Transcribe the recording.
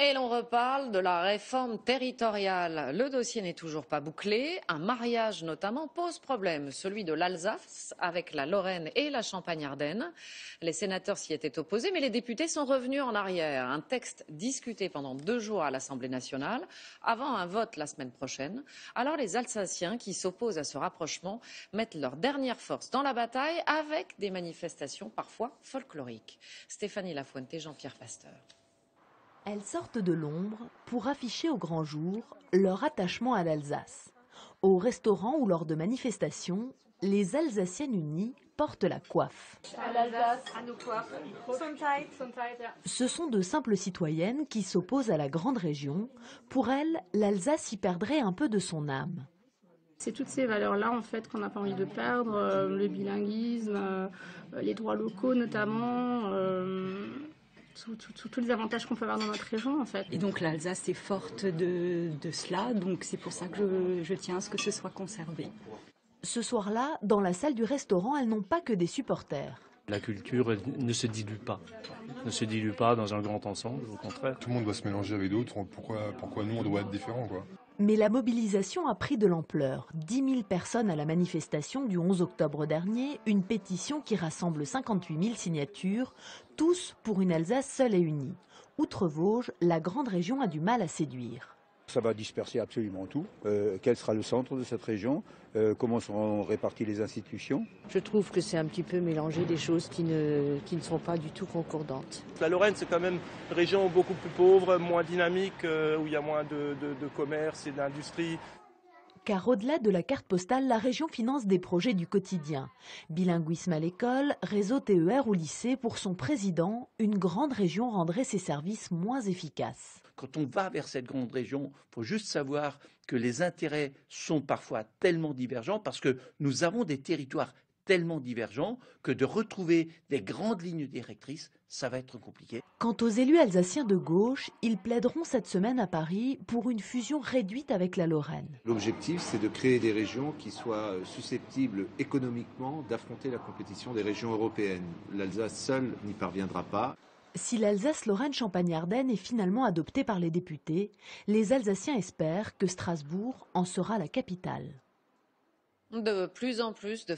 Et l'on reparle de la réforme territoriale. Le dossier n'est toujours pas bouclé. Un mariage notamment pose problème, celui de l'Alsace avec la Lorraine et la Champagne-Ardenne. Les sénateurs s'y étaient opposés, mais les députés sont revenus en arrière. Un texte discuté pendant 2 jours à l'Assemblée nationale, avant un vote la semaine prochaine. Alors les Alsaciens qui s'opposent à ce rapprochement mettent leur dernière force dans la bataille avec des manifestations parfois folkloriques. Stéphanie Lafuente, Jean-Pierre Pasteur. Elles sortent de l'ombre pour afficher au grand jour leur attachement à l'Alsace. Au restaurant ou lors de manifestations, les Alsaciennes unies portent la coiffe. À l'Alsace, à nos coiffes. Ce sont de simples citoyennes qui s'opposent à la grande région. Pour elles, l'Alsace y perdrait un peu de son âme. C'est toutes ces valeurs-là en fait qu'on n'a pas envie de perdre, le bilinguisme, les droits locaux notamment. Tous les avantages qu'on peut avoir dans notre région en fait. Et donc l'Alsace est forte de cela, donc c'est pour ça que je tiens à ce que ce soit conservé. Ce soir-là, dans la salle du restaurant, elles n'ont pas que des supporters. La culture ne se dilue pas dans un grand ensemble, au contraire. Tout le monde doit se mélanger avec d'autres, pourquoi nous on doit être différents quoi. Mais la mobilisation a pris de l'ampleur. 10 000 personnes à la manifestation du 11 octobre dernier, une pétition qui rassemble 58 000 signatures, tous pour une Alsace seule et unie. Outre Vosges, la grande région a du mal à séduire. Ça va disperser absolument tout. Quel sera le centre de cette région? Comment seront réparties les institutions? Je trouve que c'est un petit peu mélanger des choses qui ne sont pas du tout concordantes. La Lorraine, c'est quand même une région beaucoup plus pauvre, moins dynamique, où il y a moins de commerce et d'industrie. Car au-delà de la carte postale, la région finance des projets du quotidien. Bilinguisme à l'école, réseau TER ou lycée, pour son président, une grande région rendrait ses services moins efficaces. Quand on va vers cette grande région, il faut juste savoir que les intérêts sont parfois tellement divergents parce que nous avons des territoires tellement divergents que de retrouver des grandes lignes directrices, ça va être compliqué. Quant aux élus alsaciens de gauche, ils plaideront cette semaine à Paris pour une fusion réduite avec la Lorraine. L'objectif, c'est de créer des régions qui soient susceptibles économiquement d'affronter la compétition des régions européennes. L'Alsace seule n'y parviendra pas. Si l'Alsace-Lorraine-Champagne-Ardenne est finalement adoptée par les députés, les Alsaciens espèrent que Strasbourg en sera la capitale. De plus en plus de